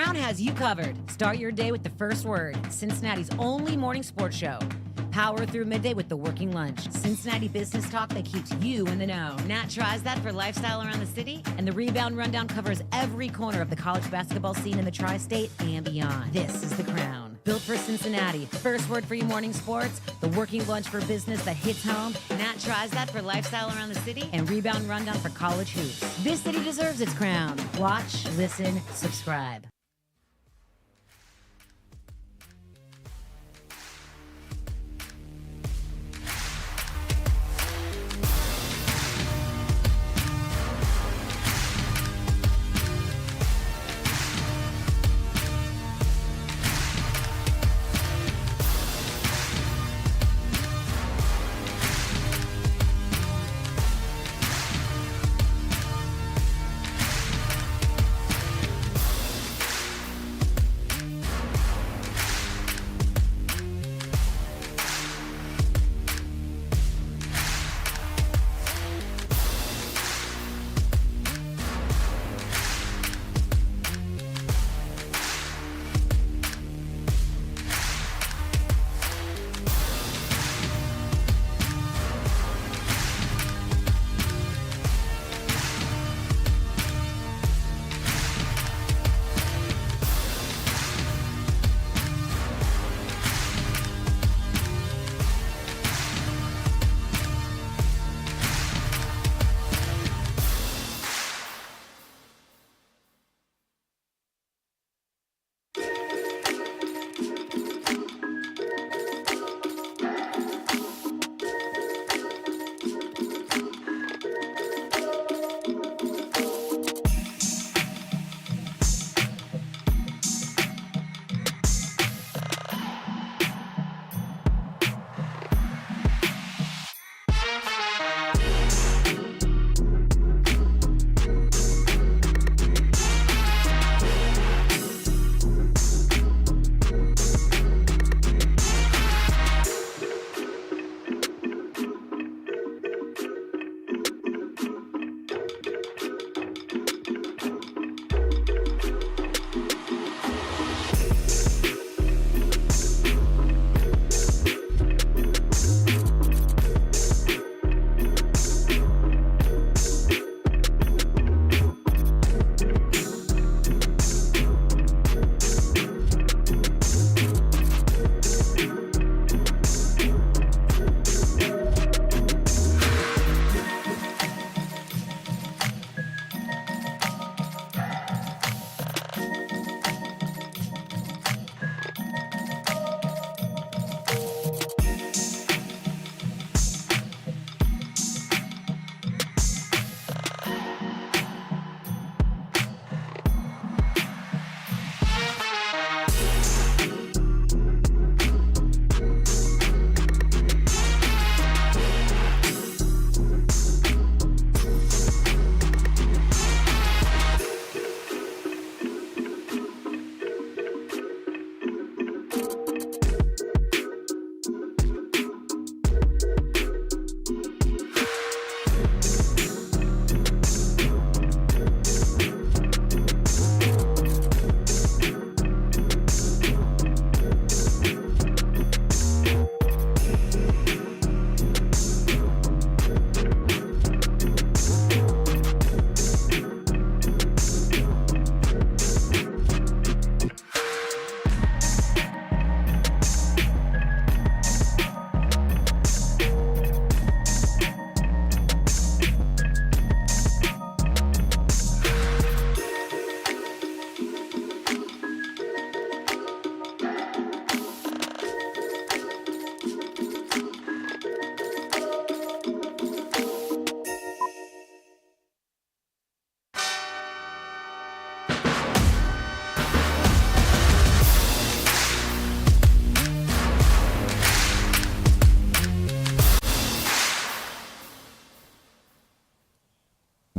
Crown has you covered. Start your day with the first word. Cincinnati's only morning sports show. Power through midday with the working lunch. Cincinnati business talk that keeps you in the know. Nat tries that for lifestyle around the city. And the Rebound Rundown covers every corner of the college basketball scene in the tri-state and beyond. This is The Crown. Built for Cincinnati. First word for your morning sports. The working lunch for business that hits home. Nat tries that for lifestyle around the city. And Rebound Rundown for college hoops. This city deserves its crown. Watch, listen, subscribe.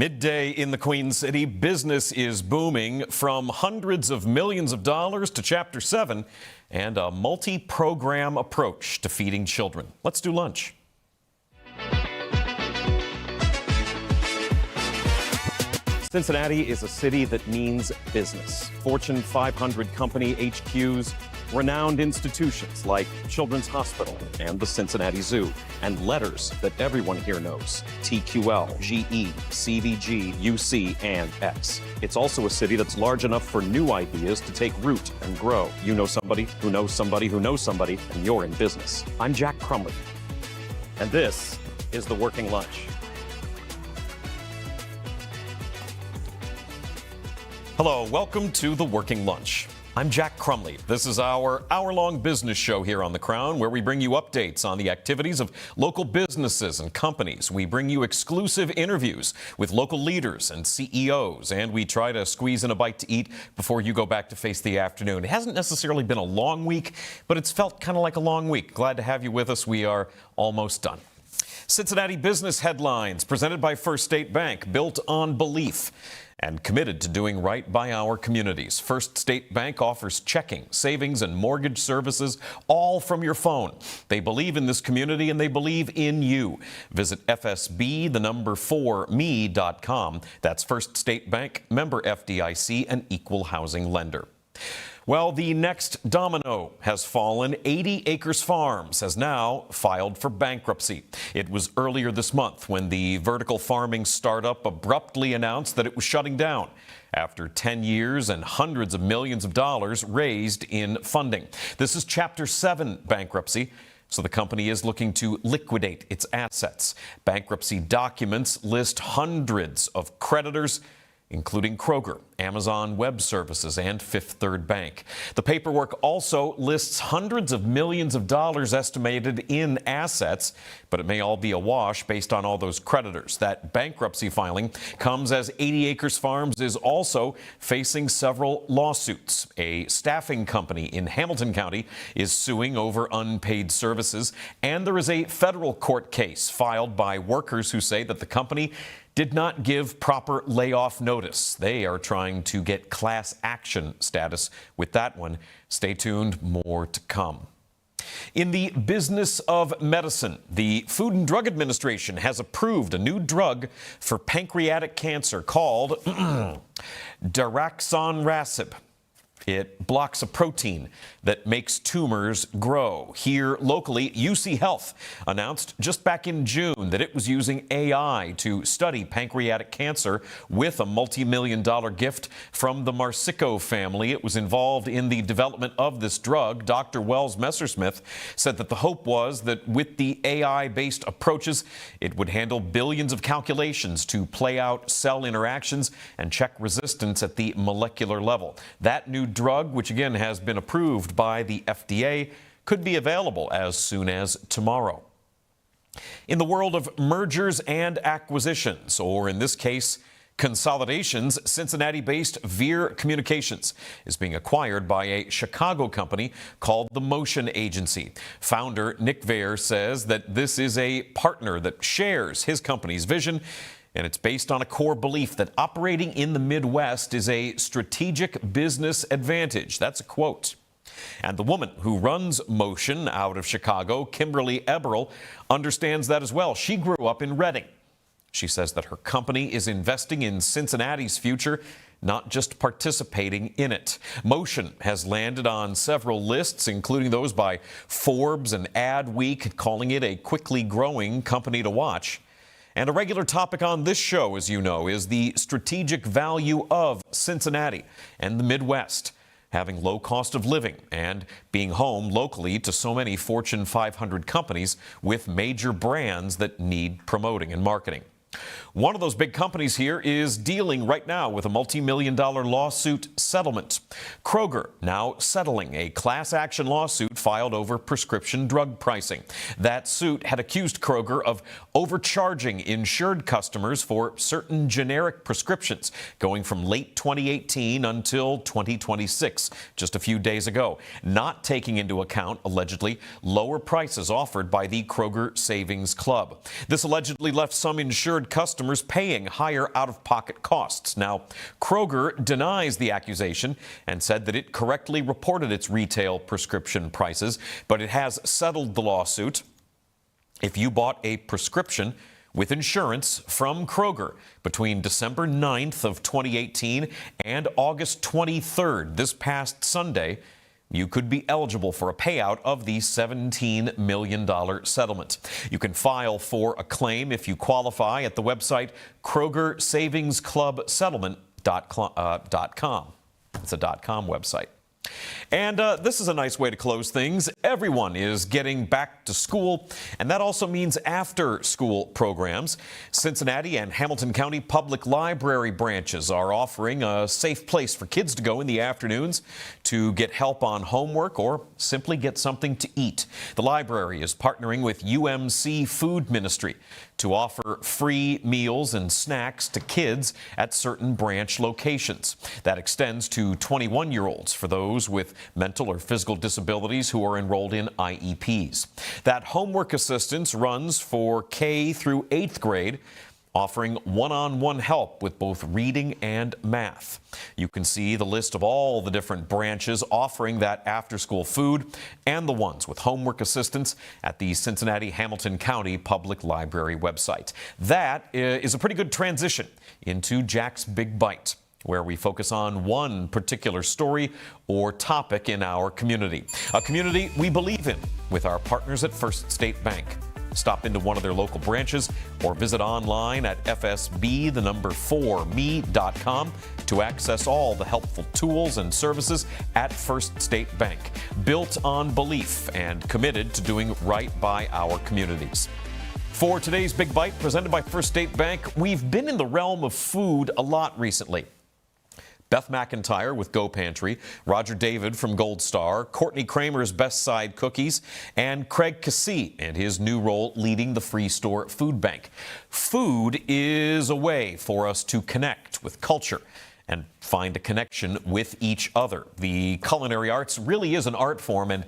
Midday in the Queen City, business is booming, from hundreds of millions of dollars to Chapter 7 and a multi-program approach to feeding children. Let's do lunch. Cincinnati is a city that means business. Fortune 500 company HQs, renowned institutions like Children's Hospital and the Cincinnati Zoo, and letters that everyone here knows: TQL, GE, CVG, UC, and X. It's also a city that's large enough for new ideas to take root and grow. You know somebody who knows somebody who knows somebody, and you're in business. I'm Jack Crumley, and this is The Working Lunch. Hello, welcome to The Working Lunch. I'm Jack Crumley. This is our hour-long business show here on The Crown, where we bring you updates on the activities of local businesses and companies. We bring you exclusive interviews with local leaders and CEOs, and we try to squeeze in a bite to eat before you go back to face the afternoon. It hasn't necessarily been a long week, but it's felt kind of like a long week. Glad to have you with us. We are almost done. Cincinnati business headlines presented by First State Bank, built on belief and committed to doing right by our communities. First State Bank offers checking, savings, and mortgage services all from your phone. They believe in this community and they believe in you. Visit FSB4me.com. That's First State Bank, member FDIC, an equal housing lender. Well, the next domino has fallen. 80 Acres Farms has now filed for bankruptcy. It was earlier this month when the vertical farming startup abruptly announced that it was shutting down after 10 years and hundreds of millions of dollars raised in funding. This is Chapter 7 bankruptcy, so the company is looking to liquidate its assets. Bankruptcy documents list hundreds of creditors, including Kroger, Amazon Web Services, and Fifth Third Bank. The paperwork also lists hundreds of millions of dollars estimated in assets, but it may all be a wash based on all those creditors. That bankruptcy filing comes as 80 Acres Farms is also facing several lawsuits. A staffing company in Hamilton County is suing over unpaid services, and there is a federal court case filed by workers who say that the company did not give proper layoff notice. They are trying to get class action status with that one. Stay tuned, more to come. In the business of medicine, the Food and Drug Administration has approved a new drug for pancreatic cancer called daraxonrasib. It blocks a protein that makes tumors grow. Here locally, UC Health announced just back in June that it was using AI to study pancreatic cancer with a multi-million-dollar gift from the Marsico family. It was involved in the development of this drug. Dr. Wells Messersmith said that the hope was that with the AI-based approaches, it would handle billions of calculations to play out cell interactions and check resistance at the molecular level. That new drug, which again has been approved by the FDA, could be available as soon as tomorrow. In the world of mergers and acquisitions, or in this case, consolidations, Cincinnati-based Veer Communications is being acquired by a Chicago company called the Motion Agency. Founder Nick Veer says that this is a partner that shares his company's vision, and it's based on a core belief that operating in the Midwest is a strategic business advantage. That's a quote. And the woman who runs Motion out of Chicago, Kimberly Eberl, understands that as well. She grew up in Reading. She says that her company is investing in Cincinnati's future, not just participating in it. Motion has landed on several lists, including those by Forbes and Adweek, calling it a quickly growing company to watch. And a regular topic on this show, as you know, is the strategic value of Cincinnati and the Midwest, having low cost of living and being home locally to so many Fortune 500 companies with major brands that need promoting and marketing. One of those big companies here is dealing right now with a multi-million-dollar lawsuit settlement. Kroger now settling a class action lawsuit filed over prescription drug pricing. That suit had accused Kroger of overcharging insured customers for certain generic prescriptions going from late 2018 until 2026, just a few days ago, not taking into account, allegedly, lower prices offered by the Kroger Savings Club. This allegedly left some insured customers paying higher out-of-pocket costs. Now, Kroger denies the accusation and said that it correctly reported its retail prescription prices, but it has settled the lawsuit. If you bought a prescription with insurance from Kroger between December 9th of 2018 and August 23rd, this past Sunday, you could be eligible for a payout of the $17 million settlement. You can file for a claim if you qualify at the website KrogerSavingsClubSettlement.com. It's a .com website. And this is a nice way to close things. Everyone is getting back to school, and that also means after-school programs. Cincinnati and Hamilton County Public Library branches are offering a safe place for kids to go in the afternoons to get help on homework or simply get something to eat. The library is partnering with UMC Food Ministry to offer free meals and snacks to kids at certain branch locations. That extends to 21-year-olds for those with mental or physical disabilities who are enrolled in IEPs. That homework assistance runs for K through 8th grade, offering one-on-one help with both reading and math. You can see the list of all the different branches offering that after-school food and the ones with homework assistance at the Cincinnati Hamilton County Public Library website. That is a pretty good transition into Jack's Big Bite, where we focus on one particular story or topic in our community. A community we believe in with our partners at First State Bank. Stop into one of their local branches or visit online at fsb4me.com to access all the helpful tools and services at First State Bank, built on belief and committed to doing right by our communities. For today's Big Bite, presented by First State Bank, we've been in the realm of food a lot recently. Beth McIntyre with Go Pantry, Roger David from Gold Star, Courtney Kramer's Best Side Cookies, and Craig Cassee and his new role leading the Free Store Food Bank. Food is a way for us to connect with culture and find a connection with each other. The culinary arts really is an art form, and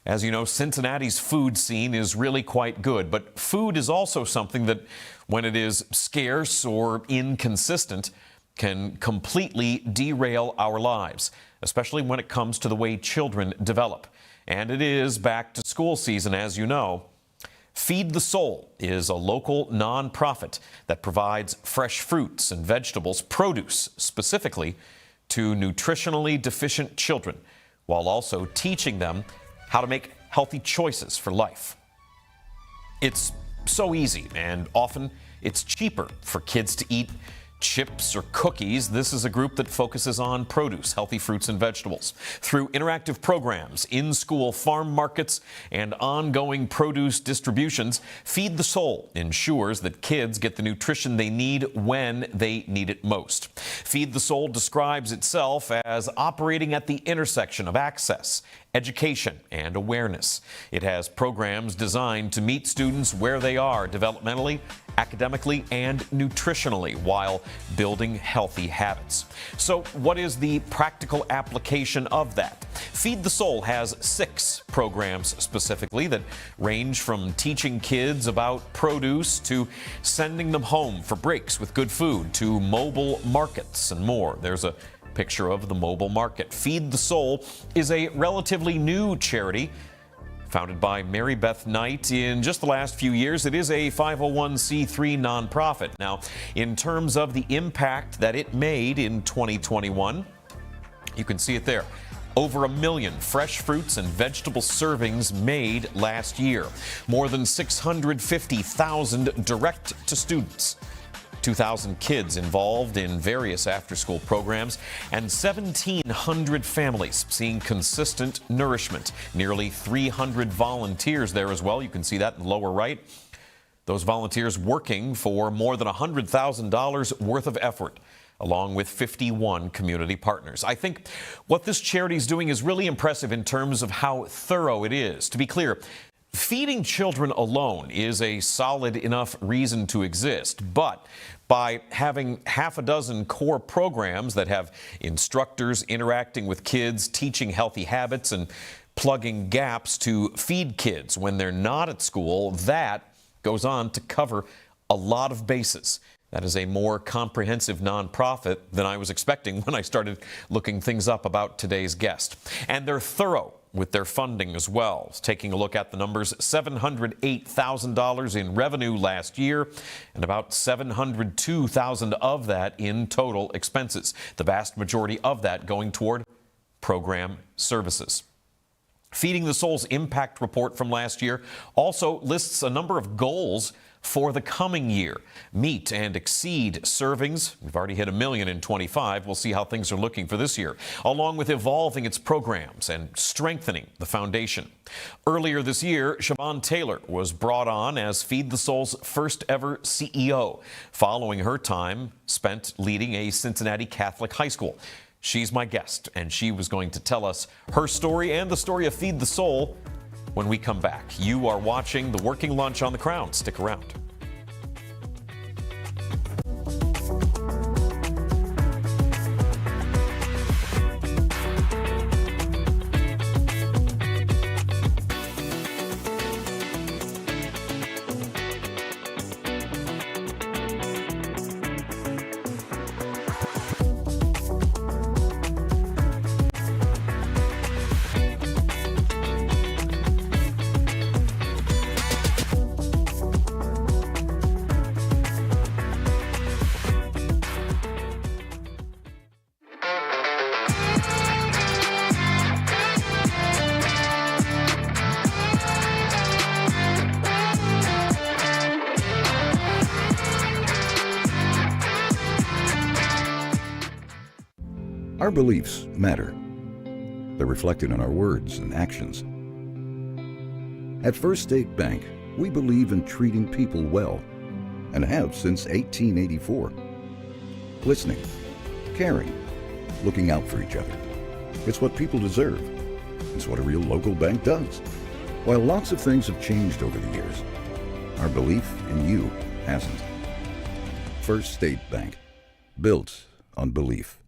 as you know, Cincinnati's food scene is really quite good. But food is also something that, when it is scarce or inconsistent, can completely derail our lives, especially when it comes to the way children develop. And it is back to school season, as you know. Feed the Soul is a local nonprofit that provides fresh fruits and vegetables, produce specifically, to nutritionally deficient children, while also teaching them how to make healthy choices for life. It's so easy, and often it's cheaper for kids to eat chips or cookies. This is a group that focuses on produce, healthy fruits and vegetables. Through interactive programs, in-school farm markets, and ongoing produce distributions, Feed the Soul ensures that kids get the nutrition they need when they need it most. Feed the Soul describes itself as operating at the intersection of access, education, and awareness. It has programs designed to meet students where they are developmentally, academically, and nutritionally while building healthy habits. So what is the practical application of that? Feed the Soul has 6 programs specifically that range from teaching kids about produce to sending them home for breaks with good food to mobile markets and more. There's a picture of the mobile market. Feed the Soul is a relatively new charity founded by Mary Beth Knight in just the last few years. It is a 501c3 nonprofit. Now, in terms of the impact that it made in 2021, you can see it there. Over 1 million fresh fruits and vegetable servings made last year. More than 650,000 direct to students. 2,000 kids involved in various after-school programs, and 1,700 families seeing consistent nourishment. Nearly 300 volunteers there as well. You can see that in the lower right. Those volunteers working for more than $100,000 worth of effort, along with 51 community partners. I think what this charity is doing is really impressive in terms of how thorough it is. To be clear, feeding children alone is a solid enough reason to exist, but by having half a dozen core programs that have instructors interacting with kids, teaching healthy habits, and plugging gaps to feed kids when they're not at school, that goes on to cover a lot of bases. That is a more comprehensive nonprofit than I was expecting when I started looking things up about today's guest. And they're thorough with their funding as well. Taking a look at the numbers, $708,000 in revenue last year and about $702,000 of that in total expenses. The vast majority of that going toward program services. Feeding the Soul's impact report from last year also lists a number of goals for the coming year. Meet and exceed servings. We've already hit 1 million in 25. We'll see how things are looking for this year, along with evolving its programs and strengthening the foundation. Earlier this year, Siobhan Taylor was brought on as Feed the Soul's first ever CEO, following her time spent leading a Cincinnati Catholic high school. She's my guest, and she was going to tell us her story and the story of Feed the Soul when we come back. You are watching The Working Lunch on The Crown. Stick around. Our beliefs matter. They're reflected in our words and actions. At First State Bank, we believe in treating people well and have since 1884. Listening, caring, looking out for each other. It's what people deserve. It's what a real local bank does. While lots of things have changed over the years, our belief in you hasn't. First State Bank, built on belief.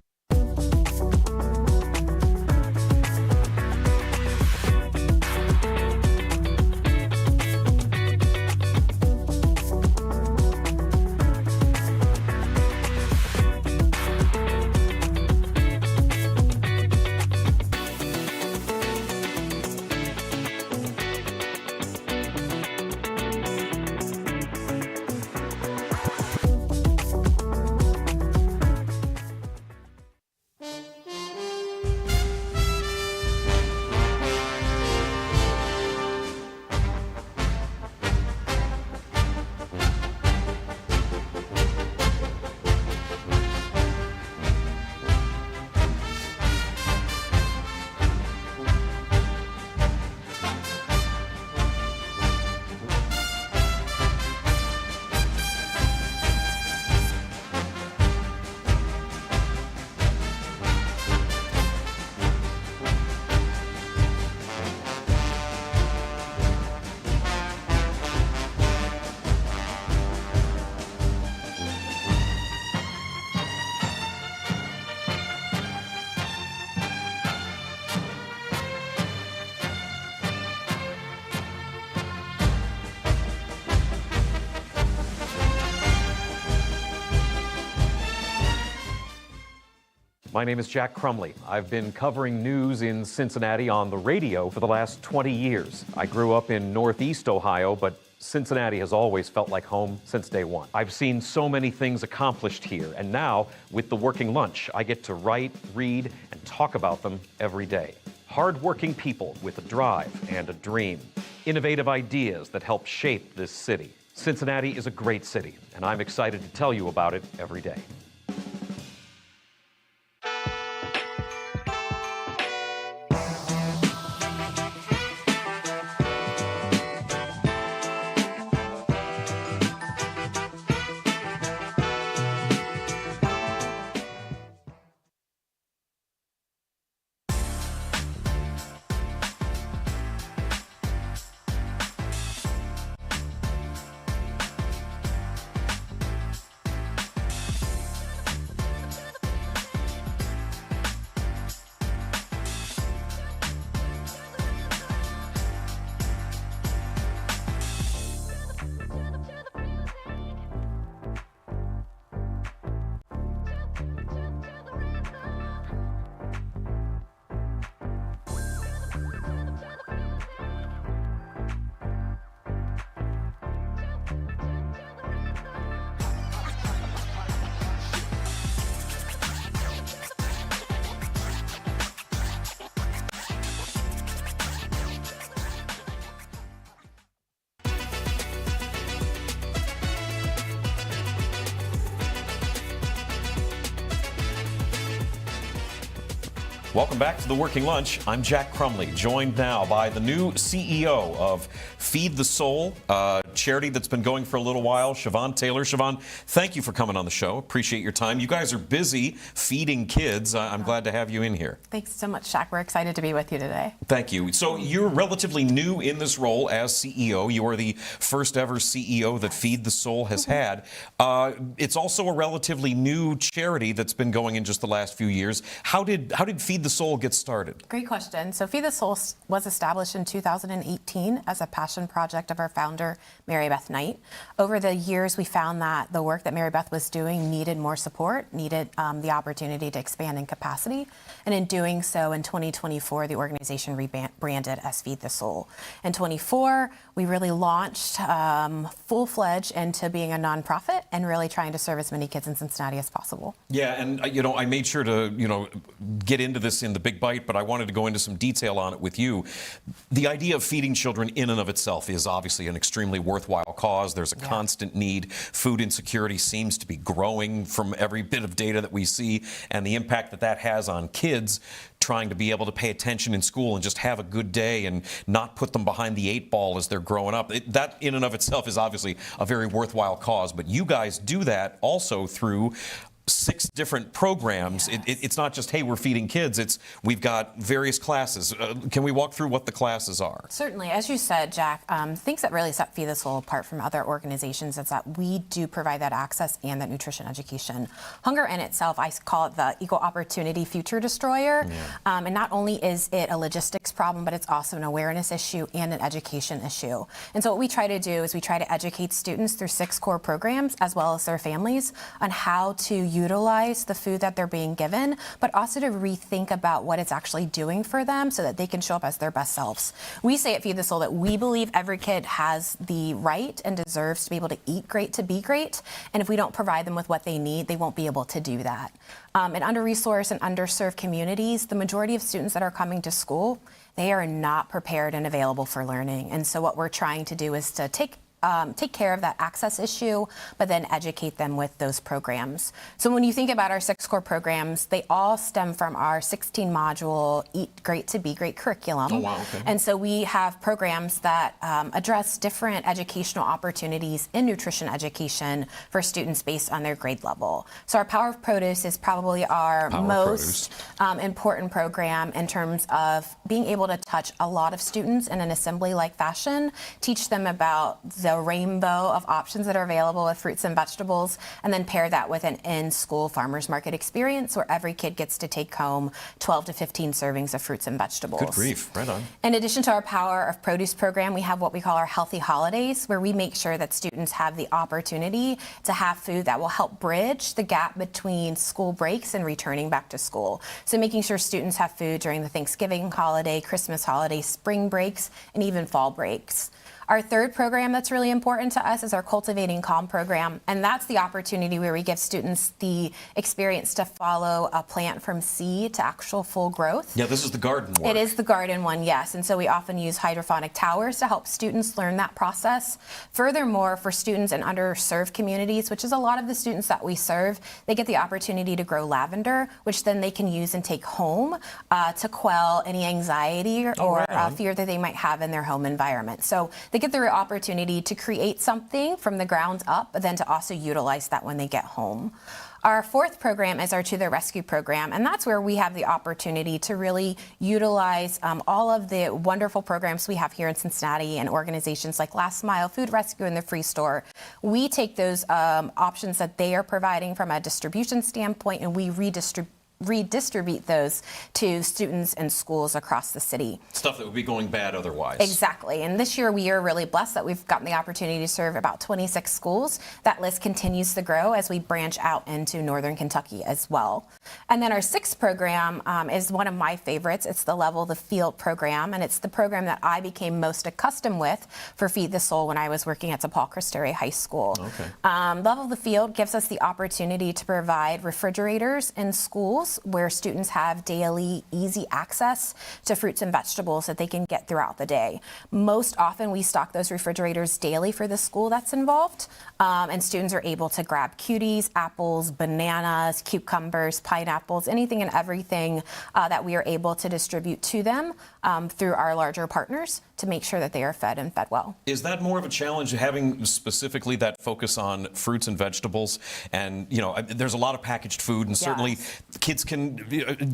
My name is Jack Crumley. I've been covering news in Cincinnati on the radio for the last 20 years. I grew up in Northeast Ohio, but Cincinnati has always felt like home since day one. I've seen so many things accomplished here, and now, with the Working Lunch, I get to write, read, and talk about them every day. Hard-working people with a drive and a dream. Innovative ideas that help shape this city. Cincinnati is a great city, and I'm excited to tell you about it every day. Welcome back to The Working Lunch. I'm Jack Crumley, joined now by the new CEO of Feed the Soul, a charity that's been going for a little while, Siobhan Taylor. Siobhan, thank you for coming on the show. Appreciate your time. You guys are busy feeding kids. I'm glad to have you in here. Thanks so much, Jack. We're excited to be with you today. Thank you. So you're relatively new in this role as CEO. You are the first ever CEO that Feed the Soul has had. It's also a relatively new charity that's been going in just the last few years. How did Feed the Soul get started? Great question. So Feed the Soul was established in 2018 as a passion project of our founder, Mary Beth Knight. Over the years, we found that the work that Mary Beth was doing needed more support, needed the opportunity to expand in capacity. And in doing so, in 2024, the organization rebranded as Feed the Soul. In 24, we really launched full-fledged into being a nonprofit and really trying to serve as many kids in Cincinnati as possible. Yeah, and I made sure to get into this in the big bite, but I wanted to go into some detail on it with you. The idea of feeding children in and of itself is obviously an extremely worthwhile cause. There's a constant need. Food insecurity seems to be growing from every bit of data that we see, and the impact that that has on kids trying to be able to pay attention in school and just have a good day and not put them behind the 8 ball as they're growing up. That in and of itself is obviously a very worthwhile cause, but you guys do that also through 6 different programs. Yes. It's not just, hey, we're feeding kids. We've got various classes. Can we walk through what the classes are? Certainly. As you said, Jack, things that really set Feed the Soul apart from other organizations is that we do provide that access and that nutrition education. Hunger in itself, I call it the equal opportunity future destroyer. Yeah. And not only is it a logistics problem, but it's also an awareness issue and an education issue. And so what we try to do is we try to educate students through 6 core programs, as well as their families, on how to utilize the food that they're being given, but also to rethink about what it's actually doing for them so that they can show up as their best selves. We say at Feed the Soul that we believe every kid has the right and deserves to be able to eat great to be great, and if we don't provide them with what they need, they won't be able to do that. In under-resourced and underserved communities, the majority of students that are coming to school, they are not prepared and available for learning. And so what we're trying to do is to take care of that access issue, but then educate them with those programs. So when you think about our 6 core programs, they all stem from our 16-module Eat Great to Be Great curriculum. Oh, wow, okay. And so we have programs that address different educational opportunities in nutrition education for students based on their grade level. So our Power of Produce is probably our most important program in terms of being able to touch a lot of students in an assembly-like fashion, teach them about the rainbow of options that are available with fruits and vegetables, and then pair that with an in-school farmers market experience where every kid gets to take home 12 to 15 servings of fruits and vegetables. Good grief, right on. In addition to our Power of Produce program, we have what we call our Healthy Holidays, where we make sure that students have the opportunity to have food that will help bridge the gap between school breaks and returning back to school. So making sure students have food during the Thanksgiving holiday, Christmas holiday, spring breaks, and even fall breaks. Our third program that's really important to us is our Cultivating Calm program, and that's the opportunity where we give students the experience to follow a plant from seed to actual full growth. Yeah, this is the garden one. It is the garden one, yes, and so we often use hydroponic towers to help students learn that process. Furthermore, for students in underserved communities, which is a lot of the students that we serve, they get the opportunity to grow lavender, which then they can use and take home to quell any anxiety or fear that they might have in their home environment. So they get the opportunity to create something from the ground up, but then to also utilize that when they get home. Our fourth program is our To the Rescue program, and that's where we have the opportunity to really utilize all of the wonderful programs we have here in Cincinnati and organizations like Last Mile, Food Rescue, and the Free Store. We take those options that they are providing from a distribution standpoint, and we redistribute those to students and schools across the city. Stuff that would be going bad otherwise. Exactly. And this year we are really blessed that we've gotten the opportunity to serve about 26 schools. That list continues to grow as we branch out into Northern Kentucky as well. And then our 6th program is one of my favorites. It's the Level the Field program, and it's the program that I became most accustomed with for Feed the Soul when I was working at DePaul Christ-Area High School. Okay. Level the Field gives us the opportunity to provide refrigerators in schools schools where students have daily, easy access to fruits and vegetables that they can get throughout the day. Most often, we stock those refrigerators daily for the school that's involved, and students are able to grab cuties, apples, bananas, cucumbers, pineapples, anything and everything that we are able to distribute to them through our larger partners to make sure that they are fed and fed well. Is that more of a challenge, having specifically that focus on fruits and vegetables? And, you know, there's a lot of packaged food, and certainly kids can,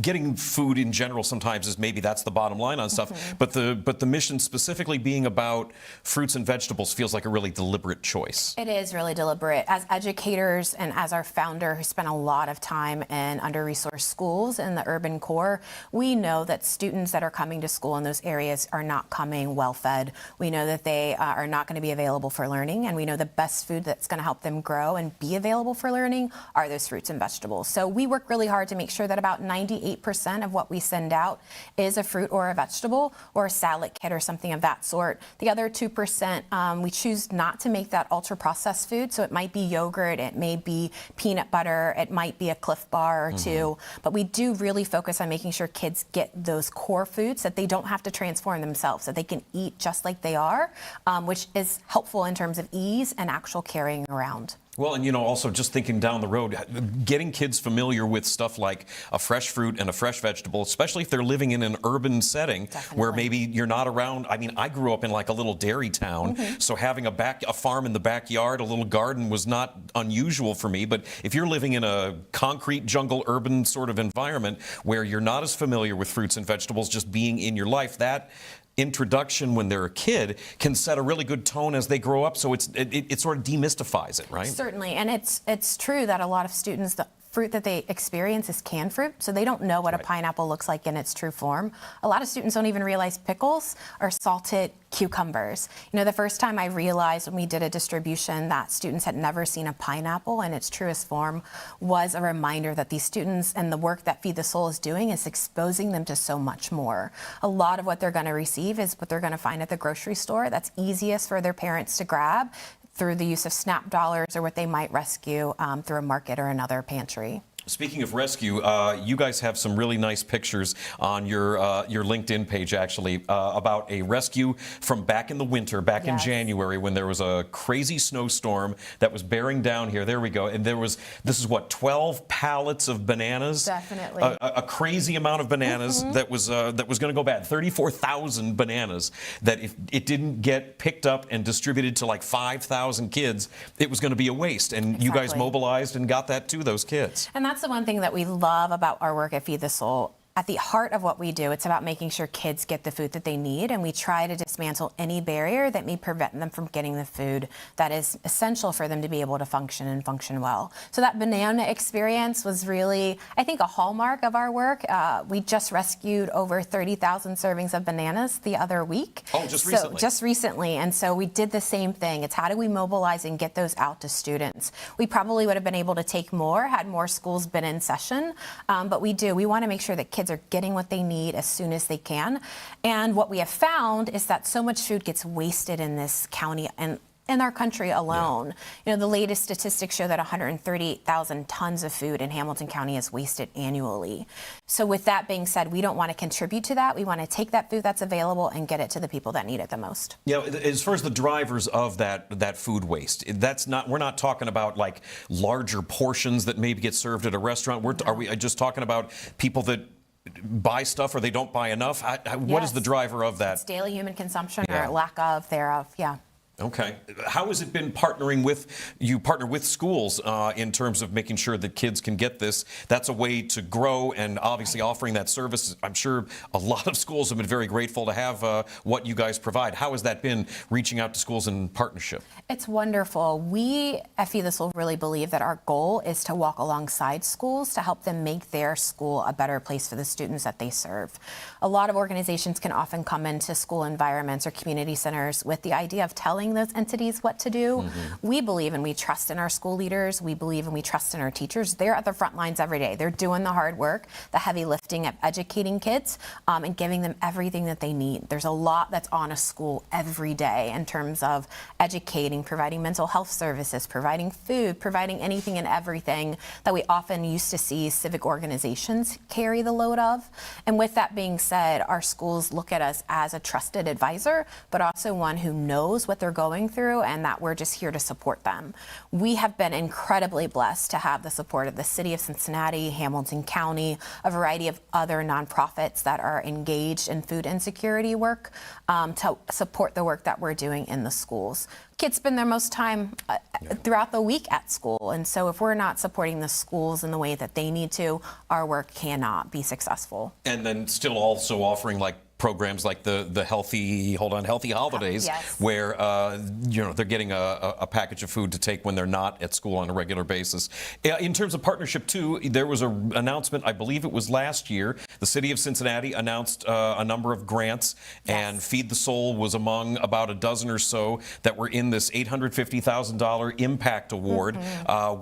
getting food in general sometimes is maybe that's the bottom line on stuff. But the mission specifically being about fruits and vegetables feels like a really deliberate choice. It is really deliberate. As educators and as our founder, who spent a lot of time in under-resourced schools in the urban core, we know that students that are coming to school in those areas are not coming well fed. We know that they are not going to be available for learning, and we know the best food that's going to help them grow and be available for learning are those fruits and vegetables. So we work really hard to make sure that about 98% of what we send out is a fruit or a vegetable or a salad kit or something of that sort. The other 2%, we choose not to make that ultra-processed food, so it might be yogurt, it may be peanut butter, it might be a Cliff Bar or two, but we do really focus on making sure kids get those core foods that they don't have to transform themselves, that they can eat just like they are, which is helpful in terms of ease and actual carrying around. Well, and, you know, also just thinking down the road, getting kids familiar with stuff like a fresh fruit and a fresh vegetable, especially if they're living in an urban setting where maybe you're not around. I mean, I grew up in like a little dairy town, so having a farm in the backyard, a little garden was not unusual for me. But if you're living in a concrete jungle urban sort of environment where you're not as familiar with fruits and vegetables just being in your life, that introduction when they're a kid can set a really good tone as they grow up, so it sort of demystifies it, right? Certainly, and it's true that a lot of students, the fruit that they experience is canned fruit, so they don't know what a pineapple looks like in its true form. A lot of students don't even realize pickles are salted cucumbers. You know, the first time I realized when we did a distribution that students had never seen a pineapple in its truest form was a reminder that these students and the work that Feed the Soul is doing is exposing them to so much more. A lot of what they're going to receive is what they're going to find at the grocery store that's easiest for their parents to grab through the use of SNAP dollars or what they might rescue through a market or another pantry. Speaking of rescue, you guys have some really nice pictures on your LinkedIn page, actually, about a rescue from back in the winter, back in January, when there was a crazy snowstorm that was bearing down here. There we go. And this is what, 12 pallets of bananas? Definitely. A crazy amount of bananas that was going to go bad. 34,000 bananas that if it didn't get picked up and distributed to like 5,000 kids, it was going to be a waste. And you guys mobilized and got that to those kids. And that's the one thing that we love about our work at Feed the Soul. At the heart of what we do, it's about making sure kids get the food that they need, and we try to dismantle any barrier that may prevent them from getting the food that is essential for them to be able to function and function well. So that banana experience was really, I think, a hallmark of our work. We just rescued over 30,000 servings of bananas the other week. Oh, just recently? Just recently, and so we did the same thing. It's how do we mobilize and get those out to students? We probably would have been able to take more had more schools been in session, but we do. We want to make sure that kids are getting what they need as soon as they can. And what we have found is that so much food gets wasted in this county and in our country alone. You know, the latest statistics show that 138,000 tons of food in Hamilton County is wasted annually. So with that being said, we don't want to contribute to that. We want to take that food that's available and get it to the people that need it the most. Yeah, as far as the drivers of that food waste, we're not talking about like larger portions that maybe get served at a restaurant. Are we just talking about people that buy stuff or they don't buy enough? What is the driver of that? It's daily human consumption or lack of thereof, Okay. How has it been partnering with schools in terms of making sure that kids can get this? That's a way to grow and obviously offering that service. I'm sure a lot of schools have been very grateful to have what you guys provide. How has that been reaching out to schools in partnership? It's wonderful. We at Feed the Soul really believe that our goal is to walk alongside schools to help them make their school a better place for the students that they serve. A lot of organizations can often come into school environments or community centers with the idea of telling telling those entities what to do. We believe and we trust in our school leaders. We believe and we trust in our teachers. They're at the front lines every day. They're doing the hard work, the heavy lifting of educating kids and giving them everything that they need. There's a lot that's on a school every day in terms of educating, providing mental health services, providing food, providing anything and everything that we often used to see civic organizations carry the load of. And with that being said, our schools look at us as a trusted advisor, but also one who knows what they're going through and that we're just here to support them. We have been incredibly blessed to have the support of the City of Cincinnati, Hamilton County, a variety of other nonprofits that are engaged in food insecurity work to support the work that we're doing in the schools. Kids spend their most time throughout the week at school, and so if we're not supporting the schools in the way that they need to, our work cannot be successful. And then still also offering like programs like the healthy holidays, Yes. where they're getting a package of food to take when they're not at school on a regular basis. In terms of partnership too, there was an announcement, I believe it was last year, the City of Cincinnati announced a number of grants, and Feed the Soul was among about a dozen or so that were in this $850,000 Impact Award,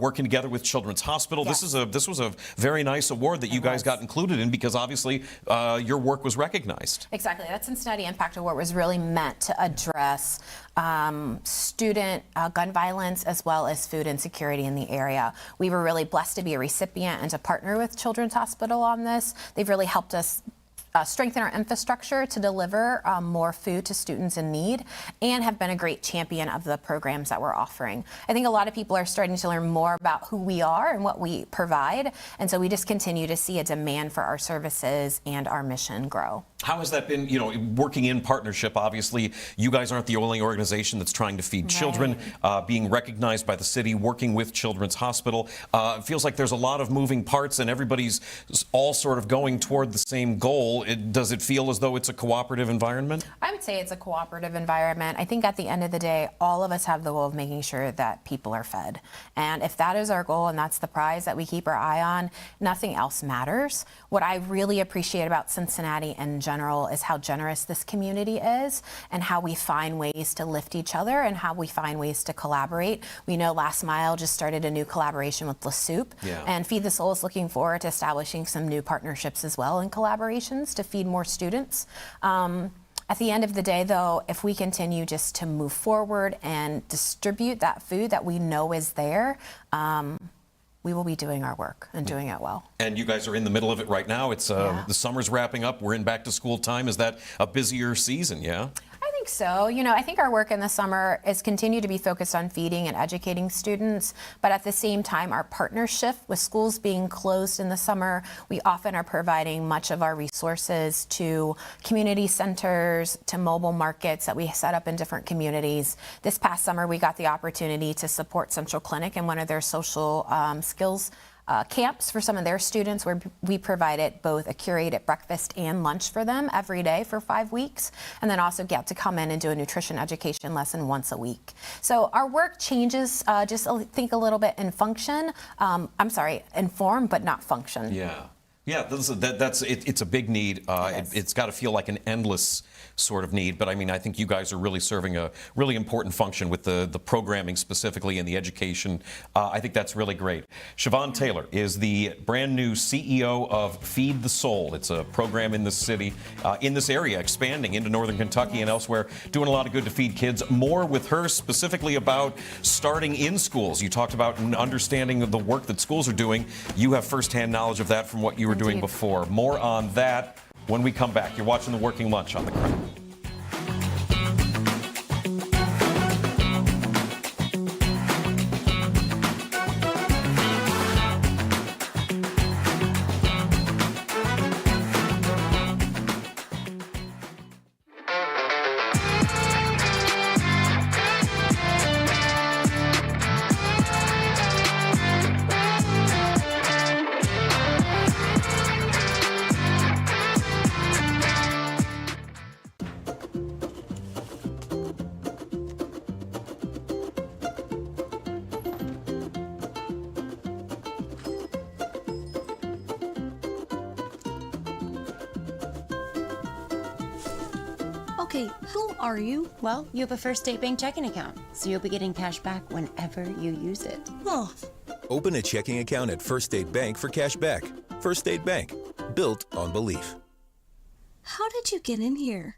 working together with Children's Hospital. Yes. This was a very nice award that you guys got included in because obviously your work was recognized. Exactly. That Cincinnati Impact Award was really meant to address student gun violence as well as food insecurity in the area. We were really blessed to be a recipient and to partner with Children's Hospital on this. They've really helped us strengthen our infrastructure to deliver more food to students in need and have been a great champion of the programs that we're offering. I think a lot of people are starting to learn more about who we are and what we provide, and so we just continue to see a demand for our services and our mission grow. How has that been, working in partnership? Obviously, you guys aren't the only organization that's trying to feed children, being recognized by the city, working with Children's Hospital. It feels like there's a lot of moving parts and everybody's all sort of going toward the same goal. Does it feel as though it's a cooperative environment? I would say it's a cooperative environment. I think at the end of the day, all of us have the goal of making sure that people are fed. And if that is our goal and that's the prize that we keep our eye on, nothing else matters. What I really appreciate about Cincinnati in general is how generous this community is and how we find ways to lift each other and how we find ways to collaborate. We know Last Mile just started a new collaboration with La Soup, and Feed the Soul is looking forward to establishing some new partnerships as well and collaborations to feed more students. At the end of the day, though, if we continue just to move forward and distribute that food that we know is there, we will be doing our work and doing it well. And you guys are in the middle of it right now. It's the summer's wrapping up. We're in back to school time. Is that a busier season? Yeah. I think so. I think our work in the summer is continue to be focused on feeding and educating students, but at the same time, our partnership with schools being closed in the summer, we often are providing much of our resources to community centers, to mobile markets that we set up in different communities. This past summer, we got the opportunity to support Central Clinic in one of their social skills camps for some of their students, where we provided both a curated breakfast and lunch for them every day for 5 weeks, and then also get to come in and do a nutrition education lesson once a week. So our work changes just think a little bit in function. In form, but not function. Yeah, it's a big need. It's got to feel like an endless sort of need, but I think you guys are really serving a really important function with the programming specifically and the education. I think that's really great. Siobhan Taylor is the brand new CEO of Feed the Soul. It's a program in the city, in this area, expanding into Northern Kentucky and elsewhere, doing a lot of good to feed kids. More with her specifically about starting in schools. You talked about understanding the work that schools are doing. You have firsthand knowledge of that from what you were doing before. More on that when we come back. You're watching The Working Lunch on the Crumley. Okay, who are you? Well, you have a First State Bank checking account, so you'll be getting cash back whenever you use it. Oh, Open a checking account at First State Bank for cash back. First State Bank, built on belief. how did you get in here?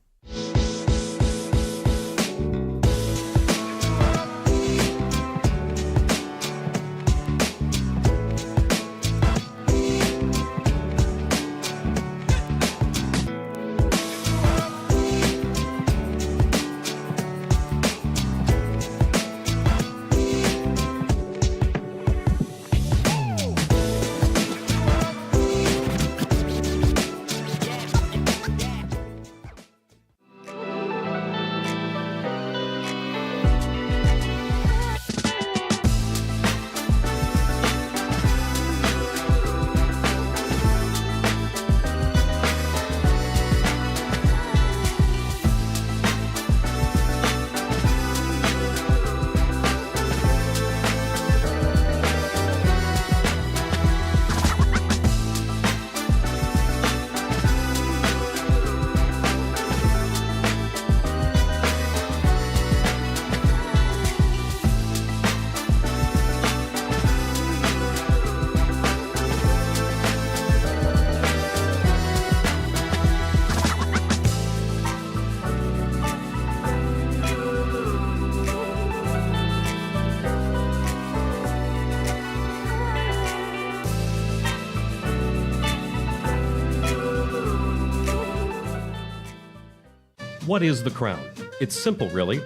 What is The Crown? It's simple, really.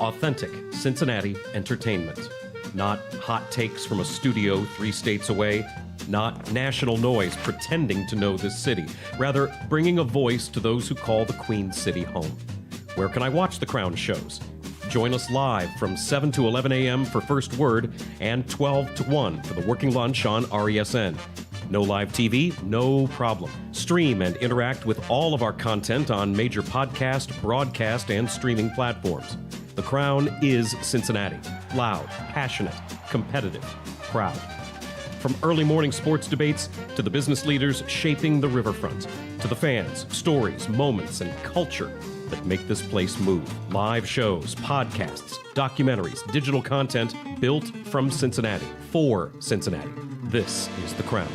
Authentic Cincinnati entertainment. Not hot takes from a studio 3 states away. Not national noise pretending to know this city. Rather, bringing a voice to those who call the Queen City home. Where can I watch The Crown shows? Join us live from 7 to 11 a.m. for First Word and 12 to 1 for the Working Lunch on RESN. No live TV? No problem. Stream and interact with all of our content on major podcast, broadcast, and streaming platforms. The Crown is Cincinnati. Loud, passionate, competitive, proud. From early morning sports debates to the business leaders shaping the riverfront, to the fans, stories, moments, and culture that make this place move. Live shows, podcasts, documentaries, digital content built from Cincinnati, for Cincinnati. This is The Crown.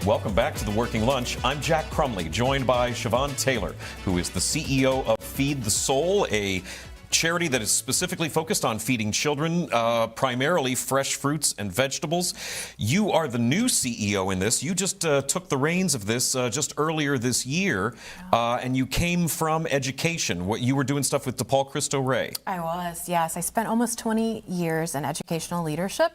Welcome back to the Working Lunch. I'm Jack Crumley, joined by Siobhan Taylor, who is the CEO of Feed the Soul, a charity that is specifically focused on feeding children, primarily fresh fruits and vegetables. You are the new CEO in this. You just took the reins of this just earlier this year, and you came from education. You were doing stuff with DePaul Cristo Rey. I was, yes. I spent almost 20 years in educational leadership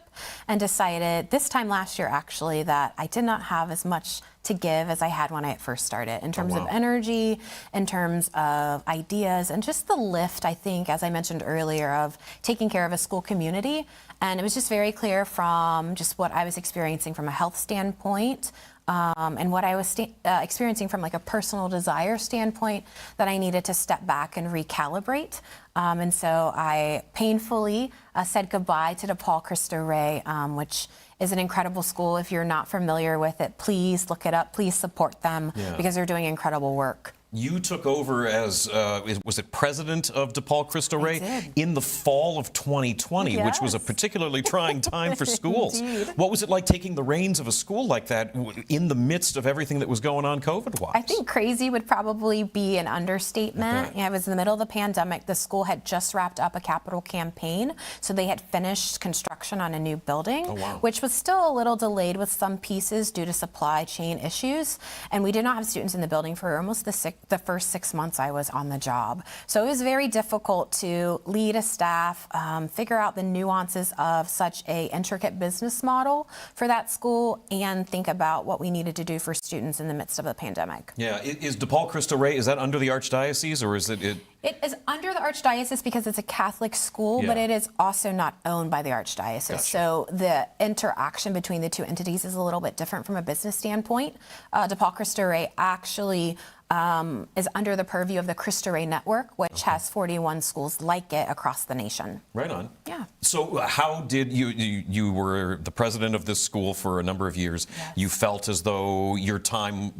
and decided this time last year, actually, that I did not have as much to give as I had when I first started in terms of energy, in terms of ideas, and just the lift, I think, as I mentioned earlier, of taking care of a school community. And it was just very clear from just what I was experiencing from a health standpoint, and what I was experiencing from like a personal desire standpoint, that I needed to step back and recalibrate. And so I painfully said goodbye to DePaul Cristo Rey, which is an incredible school. If you're not familiar with it, please look it up. Please support them because they're doing incredible work. You took over as, was it president of DePaul Cristo Rey in the fall of 2020, which was a particularly trying time for schools. What was it like taking the reins of a school like that in the midst of everything that was going on COVID-wise? I think crazy would probably be an understatement. It was in the middle of the pandemic. The school had just wrapped up a capital campaign, so they had finished construction on a new building, which was still a little delayed with some pieces due to supply chain issues. And we did not have students in the building for almost the first 6 months I was on the job. So it was very difficult to lead a staff, figure out the nuances of such a intricate business model for that school, and think about what we needed to do for students in the midst of the pandemic. Yeah, is DePaul Cristo Rey, is that under the Archdiocese, or is it? It is under the Archdiocese because it's a Catholic school, but it is also not owned by the Archdiocese. Gotcha. So the interaction between the two entities is a little bit different from a business standpoint. DePaul Cristo Rey actually is under the purview of the Cristo Rey Network, which has 41 schools like it across the nation. Right on. Yeah. So how did you were the president of this school for a number of years. Yes. You felt as though your time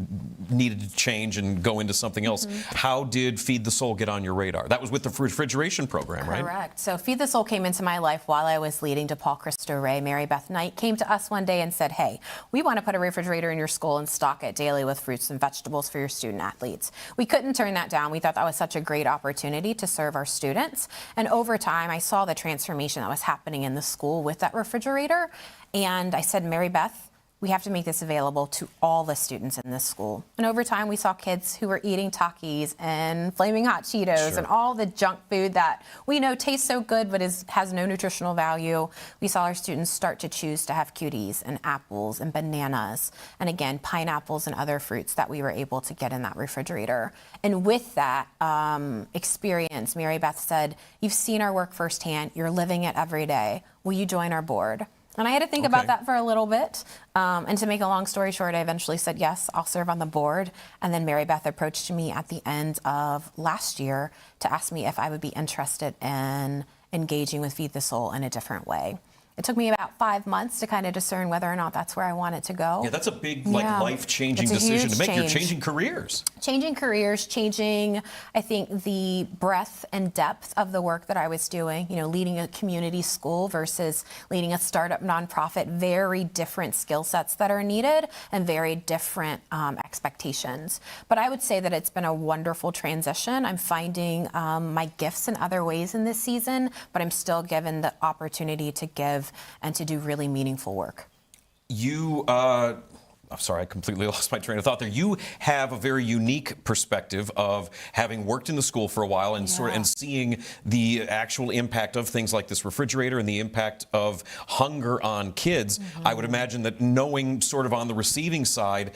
needed to change and go into something else. How did Feed the Soul get on your radar? That was with the refrigeration program, right? Correct. So Feed the Soul came into my life while I was leading DePaul Cristo Rey. Mary Beth Knight came to us one day and said, hey, we want to put a refrigerator in your school and stock it daily with fruits and vegetables for your student athletes. We couldn't turn that down. We thought that was such a great opportunity to serve our students. And over time, I saw the transformation that was happening in the school with that refrigerator. And I said, Mary Beth, we have to make this available to all the students in this school. And over time, we saw kids who were eating Takis and Flaming Hot Cheetos and all the junk food that we know tastes so good but has no nutritional value. We saw our students start to choose to have cuties and apples and bananas and, again, pineapples and other fruits that we were able to get in that refrigerator. And with that experience, Mary Beth said, you've seen our work firsthand. You're living it every day. Will you join our board? And I had to think about that for a little bit. And to make a long story short, I eventually said, yes, I'll serve on the board. And then Mary Beth approached me at the end of last year to ask me if I would be interested in engaging with Feed the Soul in a different way. It took me about 5 months to kind of discern whether or not that's where I wanted to go. Yeah, that's a big, life-changing decision to make. You're changing careers. Changing careers, changing, I think, the breadth and depth of the work that I was doing. You know, leading a community school versus leading a startup nonprofit. Very different skill sets that are needed and very different expectations. But I would say that it's been a wonderful transition. I'm finding my gifts in other ways in this season, but I'm still given the opportunity to give and to do really meaningful work. I'm sorry, I completely lost my train of thought there. You have a very unique perspective of having worked in the school for a while and and seeing the actual impact of things like this refrigerator and the impact of hunger on kids. I would imagine that knowing sort of on the receiving side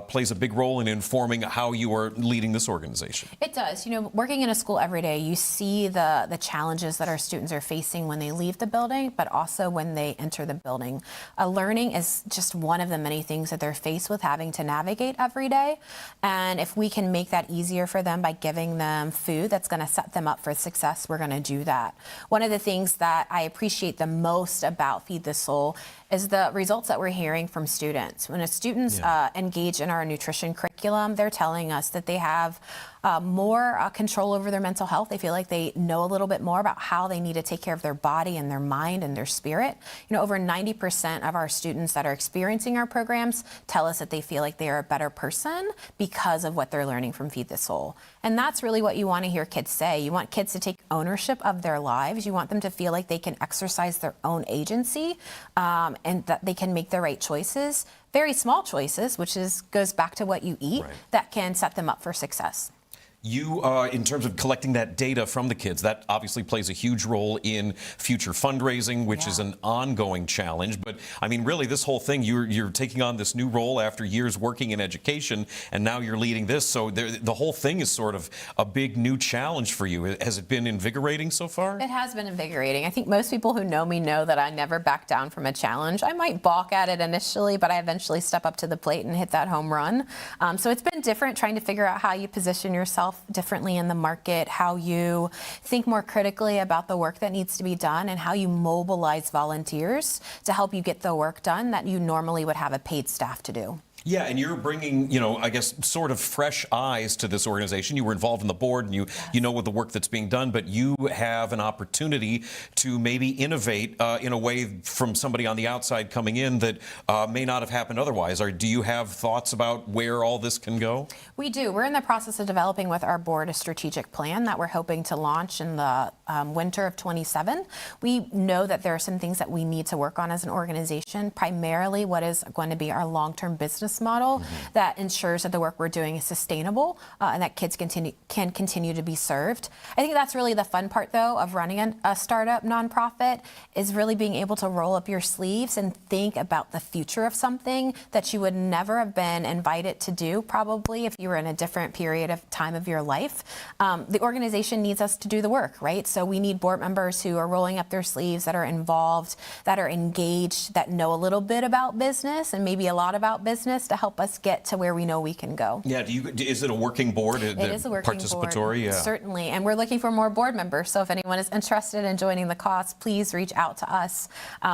plays a big role in informing how you are leading this organization. It does. You know, working in a school every day, you see the challenges that our students are facing when they leave the building, but also when they enter the building. Learning is just one of the many things that they're faced with having to navigate every day. And if we can make that easier for them by giving them food that's going to set them up for success, we're going to do that. One of the things that I appreciate the most about Feed the Soul is the results that we're hearing from students. When students engage in our nutrition curriculum, they're telling us that they have more control over their mental health. They feel like they know a little bit more about how they need to take care of their body and their mind and their spirit. You know, over 90% of our students that are experiencing our programs tell us that they feel like they are a better person because of what they're learning from Feed the Soul. And that's really what you want to hear kids say. You want kids to take ownership of their lives. You want them to feel like they can exercise their own agency and that they can make the right choices, very small choices, which goes back to what you eat, that can set them up for success. You, in terms of collecting that data from the kids, that obviously plays a huge role in future fundraising, which is an ongoing challenge. But I mean, really, this whole thing, you're taking on this new role after years working in education, and now you're leading this. So the whole thing is sort of a big new challenge for you. Has it been invigorating so far? It has been invigorating. I think most people who know me know that I never back down from a challenge. I might balk at it initially, but I eventually step up to the plate and hit that home run. So it's been different trying to figure out how you position yourself differently in the market, how you think more critically about the work that needs to be done, and how you mobilize volunteers to help you get the work done that you normally would have a paid staff to do. Yeah, and you're bringing, I guess, sort of fresh eyes to this organization. You were involved in the board, and you know with the work that's being done, but you have an opportunity to maybe innovate in a way from somebody on the outside coming in that may not have happened otherwise. Or do you have thoughts about where all this can go? We do. We're in the process of developing with our board a strategic plan that we're hoping to launch in the winter of 27. We know that there are some things that we need to work on as an organization, primarily what is going to be our long-term business model that ensures that the work we're doing is sustainable and that kids can continue to be served. I think that's really the fun part, though, of running a startup nonprofit is really being able to roll up your sleeves and think about the future of something that you would never have been invited to do, probably, if you were in a different period of time of your life. The organization needs us to do the work, right? So we need board members who are rolling up their sleeves, that are involved, that are engaged, that know a little bit about business and maybe a lot about business to help us get to where we know we can go. Yeah, is it a working board? It is a working participatory? board. Yeah. Certainly, and we're looking for more board members. So if anyone is interested in joining the cause, please reach out to us.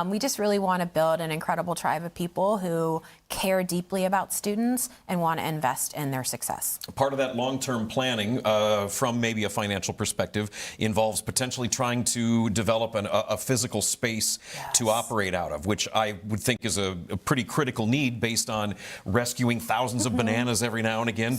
We just really want to build an incredible tribe of people who care deeply about students and want to invest in their success. Part of that long-term planning, from maybe a financial perspective, involves potentially trying to develop a physical space to operate out of, which I would think is a pretty critical need based on rescuing thousands of bananas every now and again.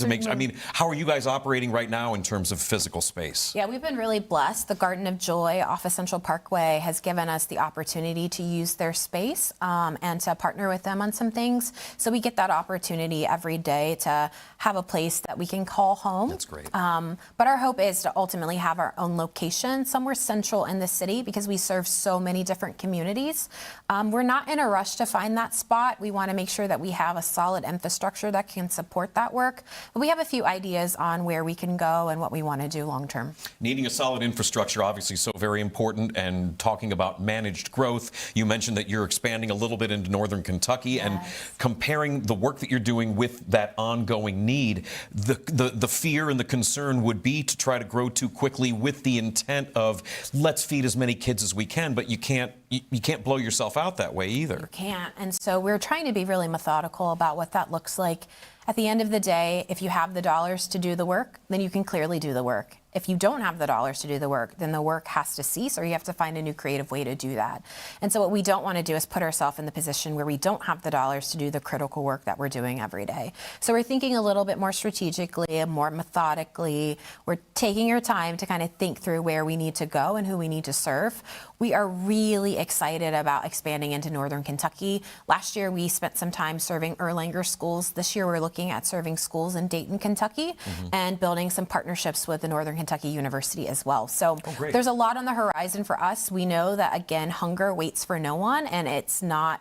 How are you guys operating right now in terms of physical space? Yeah, we've been really blessed. The Garden of Joy off of Central Parkway has given us the opportunity to use their space and to partner with them on some things. So we get that opportunity every day to have a place that we can call home. That's great. But our hope is to ultimately have our own location somewhere central in the city because we serve so many different communities. We're not in a rush to find that spot. We want to make sure that we have a solid infrastructure that can support that work. But we have a few ideas on where we can go and what we want to do long term. Needing a solid infrastructure, obviously, so very important. And talking about managed growth, you mentioned that you're expanding a little bit into northern Kentucky and comparing the work that you're doing with that ongoing need. The fear and the concern would be to try to grow too quickly with the intent of let's feed as many kids as we can, but you can't blow yourself out that way either. You can't. And so we're trying to be really methodical about what that looks like. At the end of the day, if you have the dollars to do the work, then you can clearly do the work. If you don't have the dollars to do the work, then the work has to cease or you have to find a new creative way to do that. And so what we don't want to do is put ourselves in the position where we don't have the dollars to do the critical work that we're doing every day. So we're thinking a little bit more strategically and more methodically. We're taking our time to kind of think through where we need to go and who we need to serve. We are really excited about expanding into northern Kentucky. Last year, we spent some time serving Erlanger schools. This year, we're looking at serving schools in Dayton, Kentucky, and building some partnerships with the Northern Kentucky University as well. So there's a lot on the horizon for us. We know that, again, hunger waits for no one, and it's not,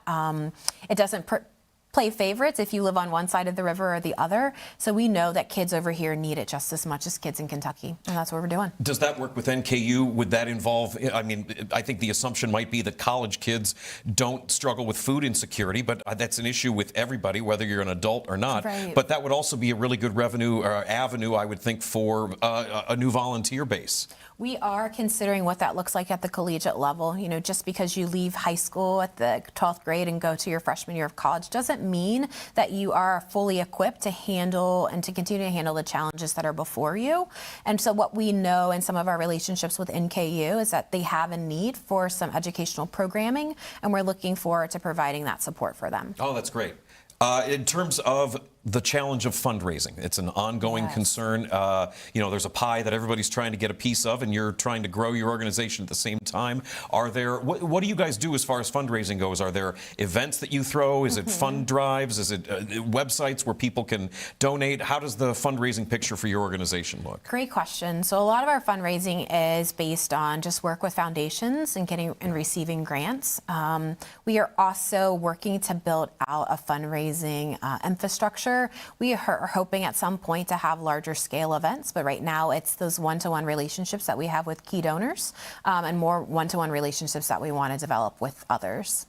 it doesn't play favorites if you live on one side of the river or the other. So we know that kids over here need it just as much as kids in Kentucky, and that's what we're doing. Does that work with NKU? Would that involve, I think the assumption might be that college kids don't struggle with food insecurity, but that's an issue with everybody, whether you're an adult or not. Right. But that would also be a really good revenue avenue, I would think, for a new volunteer base. We are considering what that looks like at the collegiate level. You know, just because you leave high school at the 12th grade and go to your freshman year of college doesn't mean that you are fully equipped to handle and to continue to handle the challenges that are before you. And so what we know in some of our relationships with NKU is that they have a need for some educational programming, and we're looking forward to providing that support for them. Oh, that's great. In terms of the challenge of fundraising, it's an ongoing concern. There's a pie that everybody's trying to get a piece of, and you're trying to grow your organization at the same time. Are there, what do you guys do as far as fundraising goes? Are there events that you throw? Is it fund drives? Is it websites where people can donate? How does the fundraising picture for your organization look? Great question. So a lot of our fundraising is based on just work with foundations and getting and receiving grants. We are also working to build out a fundraising infrastructure. We are hoping at some point to have larger scale events, but right now it's those one-to-one relationships that we have with key donors and more one-to-one relationships that we want to develop with others.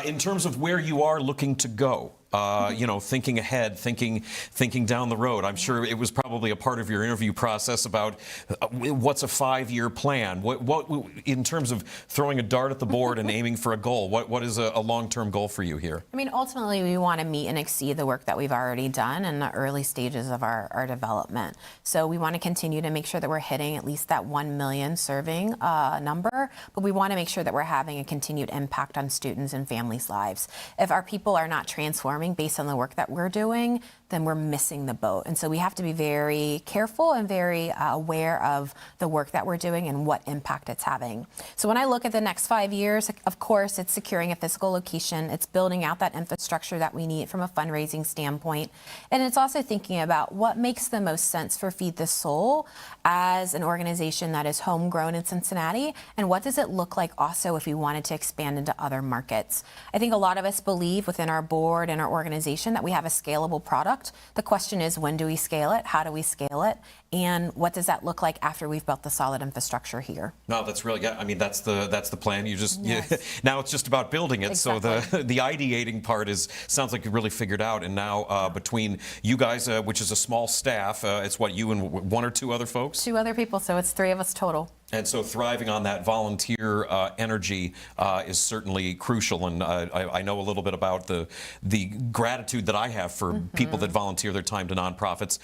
In terms of where you are looking to go, thinking ahead, thinking down the road. I'm sure it was probably a part of your interview process about what's a 5-year plan. What in terms of throwing a dart at the board and aiming for a goal, what is a long-term goal for you here? I mean, ultimately, we want to meet and exceed the work that we've already done in the early stages of our development. So we want to continue to make sure that we're hitting at least that 1 million serving number, but we want to make sure that we're having a continued impact on students and families' lives. If our people are not transforming based on the work that we're doing, then we're missing the boat. And so we have to be very careful and very aware of the work that we're doing and what impact it's having. So when I look at the next 5 years, of course, it's securing a physical location. It's building out that infrastructure that we need from a fundraising standpoint. And it's also thinking about what makes the most sense for Feed the Soul as an organization that is homegrown in Cincinnati, and what does it look like also if we wanted to expand into other markets. I think a lot of us believe within our board and our organization that we have a scalable product. The question is, when do we scale it? How do we scale it? And what does that look like after we've built the solid infrastructure here? No, that's really good. I mean, that's the plan. Yes. Now it's just about building it. Exactly. So the ideating part sounds like you really figured out. And now between you guys, which is a small staff, it's what, you and 1 or 2 other folks? 2 other people, so it's 3 of us total. And so thriving on that volunteer energy is certainly crucial. And I know a little bit about the gratitude that I have for people that volunteer their time to nonprofits.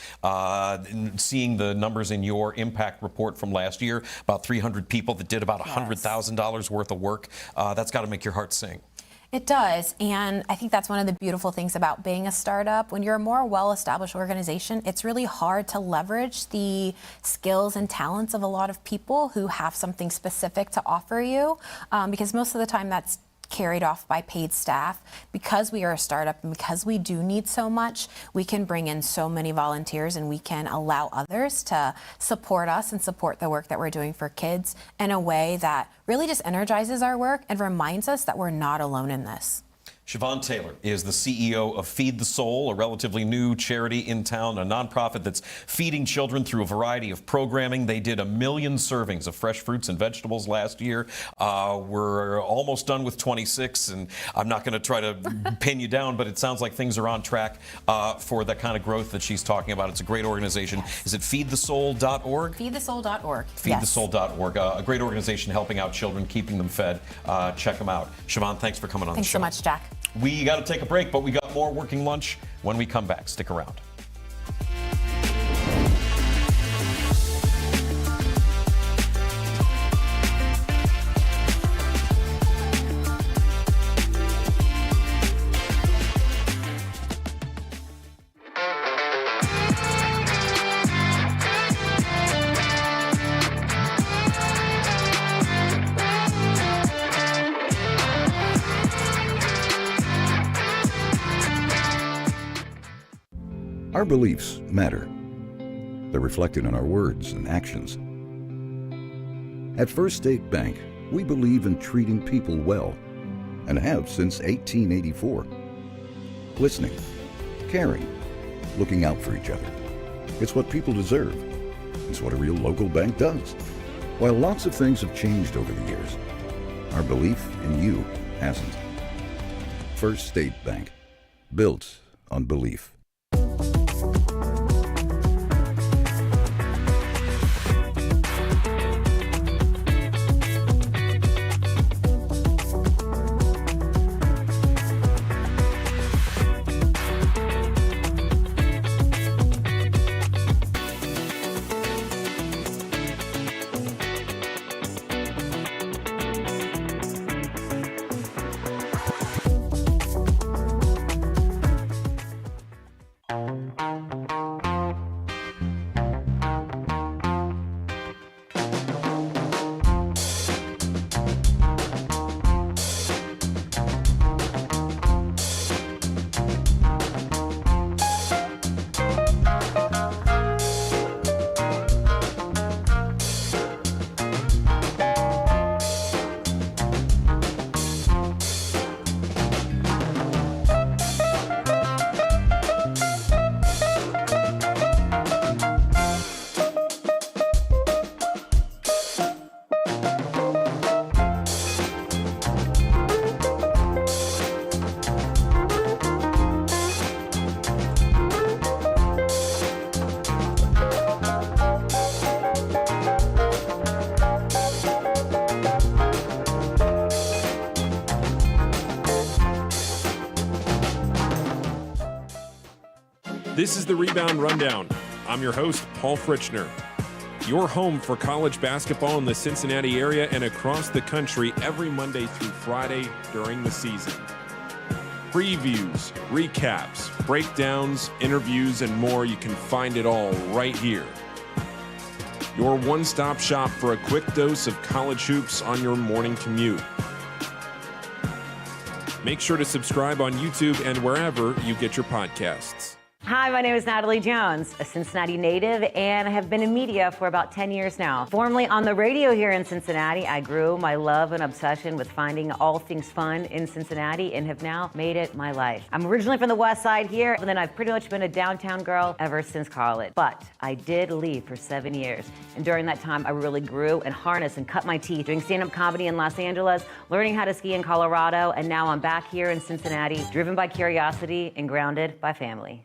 Seeing the numbers in your impact report from last year, about 300 people that did about $100,000 worth of work, that's got to make your heart sing. It does, and I think that's one of the beautiful things about being a startup. When you're a more well-established organization, it's really hard to leverage the skills and talents of a lot of people who have something specific to offer you, because most of the time that's carried off by paid staff. Because we are a startup and because we do need so much, we can bring in so many volunteers and we can allow others to support us and support the work that we're doing for kids in a way that really just energizes our work and reminds us that we're not alone in this. Siobhan Taylor is the CEO of Feed the Soul, a relatively new charity in town, a nonprofit that's feeding children through a variety of programming. They did 1 million servings of fresh fruits and vegetables last year. We're almost done with 26, and I'm not going to try to pin you down, but it sounds like things are on track for the kind of growth that she's talking about. It's a great organization. Yes. Is it feedthesoul.org? Feedthesoul.org. Feedthesoul.org. A great organization helping out children, keeping them fed. Check them out. Siobhan, thanks for coming on the show. Thanks so much, Jack. We got to take a break, but we got more Working Lunch when we come back. Stick around. Our beliefs matter. They're reflected in our words and actions. At First State Bank, we believe in treating people well, and have since 1884. Listening, caring, looking out for each other. It's what people deserve. It's what a real local bank does. While lots of things have changed over the years, our belief in you hasn't. First State Bank, built on belief. This is the Rebound Rundown. I'm your host, Paul Fritchner. Your home for college basketball in the Cincinnati area and across the country every Monday through Friday during the season. Previews, recaps, breakdowns, interviews, and more. You can find it all right here. Your one-stop shop for a quick dose of college hoops on your morning commute. Make sure to subscribe on YouTube and wherever you get your podcasts. Hi, my name is Natalie Jones, a Cincinnati native, and I have been in media for about 10 years now. Formerly on the radio here in Cincinnati, I grew my love and obsession with finding all things fun in Cincinnati and have now made it my life. I'm originally from the West Side here, and then I've pretty much been a downtown girl ever since college. But I did leave for 7 years, and during that time, I really grew and harnessed and cut my teeth doing stand-up comedy in Los Angeles, learning how to ski in Colorado, and now I'm back here in Cincinnati, driven by curiosity and grounded by family.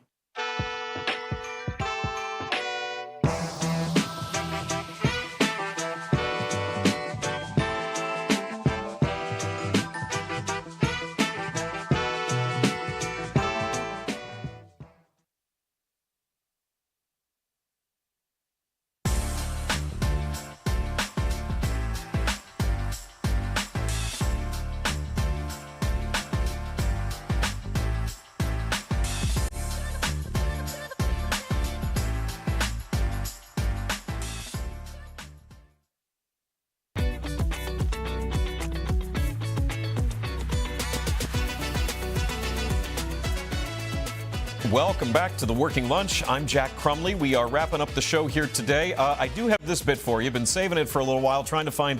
Welcome back to the Working Lunch. I'm Jack Crumley. We are wrapping up the show here today. I do have this bit for you. Been saving it for a little while, trying to find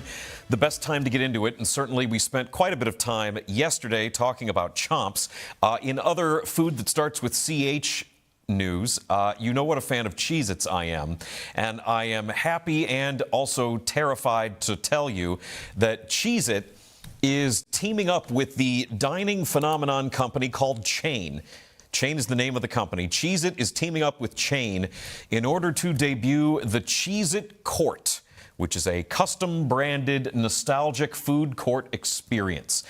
the best time to get into it. And certainly we spent quite a bit of time yesterday talking about chomps. In other food that starts with CH news, you know what a fan of Cheez-Its I am. And I am happy and also terrified to tell you that Cheez-It is teaming up with the dining phenomenon company called Chain. Chain is the name of the company. Cheez-It is teaming up with Chain in order to debut the Cheez-It Court, which is a custom-branded, nostalgic food court experience.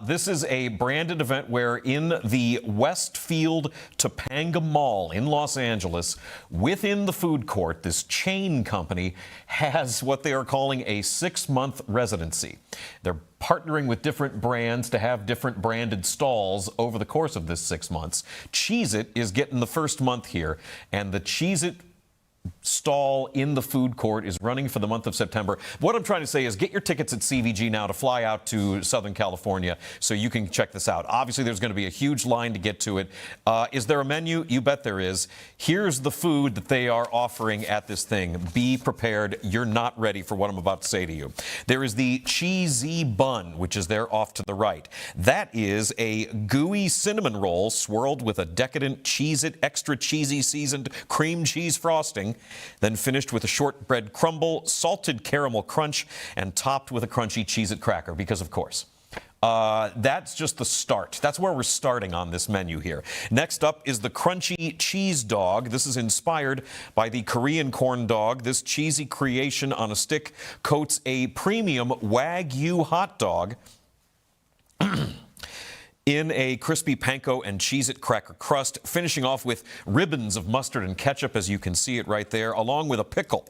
This is a branded event where in the Westfield Topanga Mall in Los Angeles, within the food court, this Chain company has what they are calling a 6-month residency. They're partnering with different brands to have different branded stalls over the course of this 6 months. Cheez-It is getting the first month here, and the Cheez-It stall in the food court is running for the month of September. What I'm trying to say is get your tickets at CVG now to fly out to Southern California so you can check this out. Obviously, there's going to be a huge line to get to it. Is there a menu? You bet there is. Here's the food that they are offering at this thing. Be prepared. You're not ready for what I'm about to say to you. There is the cheesy bun, which is there off to the right. That is a gooey cinnamon roll swirled with a decadent Cheez-It extra cheesy seasoned cream cheese frosting, then finished with a shortbread crumble, salted caramel crunch, and topped with a crunchy Cheez-It cracker, because of course. That's just the start. That's where we're starting on this menu here. Next up is the crunchy cheese dog. This is inspired by the Korean corn dog. This cheesy creation on a stick coats a premium Wagyu hot dog in a crispy panko and Cheez-It cracker crust, finishing off with ribbons of mustard and ketchup, as you can see it right there, along with a pickle.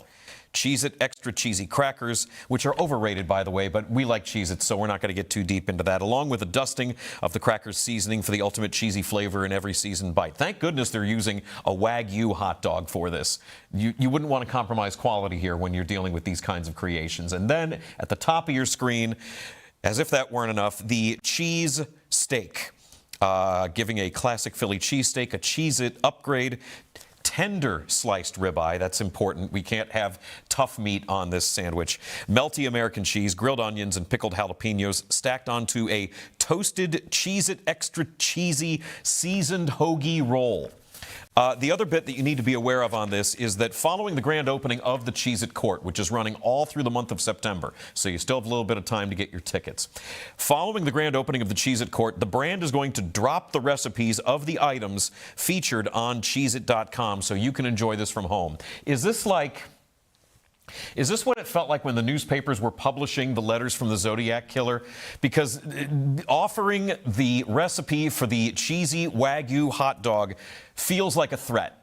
Cheez-It extra cheesy crackers, which are overrated, by the way, but we like Cheez-It, so we're not going to get too deep into that, along with a dusting of the crackers seasoning for the ultimate cheesy flavor in every seasoned bite. Thank goodness they're using a Wagyu hot dog for this. You wouldn't want to compromise quality here when you're dealing with these kinds of creations. And then at the top of your screen, as if that weren't enough, the cheese steak, giving a classic Philly cheesesteak a Cheez-It upgrade. Tender sliced ribeye, that's important. We can't have tough meat on this sandwich. Melty American cheese, grilled onions, and pickled jalapenos stacked onto a toasted Cheez-It extra cheesy seasoned hoagie roll. The other bit that you need to be aware of on this is that following the grand opening of the Cheez-It Court, which is running all through the month of September, so you still have a little bit of time to get your tickets. Following the grand opening of the Cheez-It Court, the brand is going to drop the recipes of the items featured on Cheez-It.com so you can enjoy this from home. Is this like Is this what it felt like when the newspapers were publishing the letters from the Zodiac Killer? Because offering the recipe for the cheesy Wagyu hot dog feels like a threat.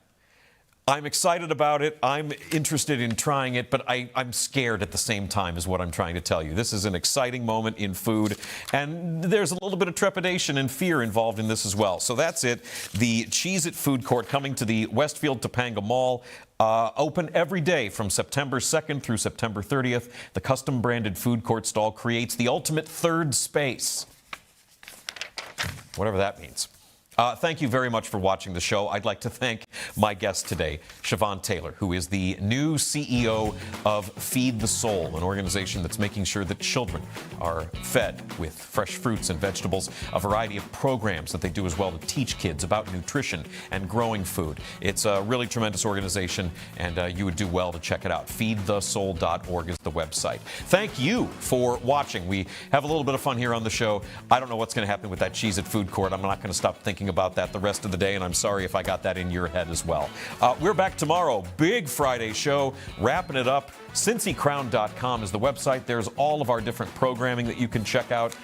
I'm excited about it. I'm interested in trying it, but I'm scared at the same time is what I'm trying to tell you. This is an exciting moment in food, and there's a little bit of trepidation and fear involved in this as well. So that's it. The Cheez-It Food Court coming to the Westfield Topanga Mall. Open every day from September 2nd through September 30th. The custom-branded food court stall creates the ultimate third space. Whatever that means. Thank you very much for watching the show. I'd like to thank my guest today, Siobhan Taylor, who is the new CEO of Feed the Soul, an organization that's making sure that children are fed with fresh fruits and vegetables, a variety of programs that they do as well to teach kids about nutrition and growing food. It's a really tremendous organization, and you would do well to check it out. Feedthesoul.org is the website. Thank you for watching. We have a little bit of fun here on the show. I don't know what's going to happen with that Cheez-It Food Court. I'm not going to stop thinking about that the rest of the day, and I'm sorry if I got that in your head as well. We're back tomorrow. Big Friday show, wrapping it up. CincyCrown.com is the website. There's all of our different programming that you can check out.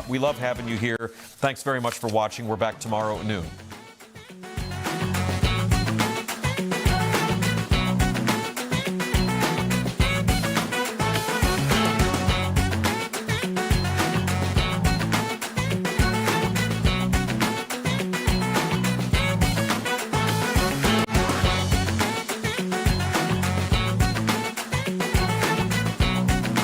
We love having you here. Thanks very much for watching. We're back tomorrow at noon.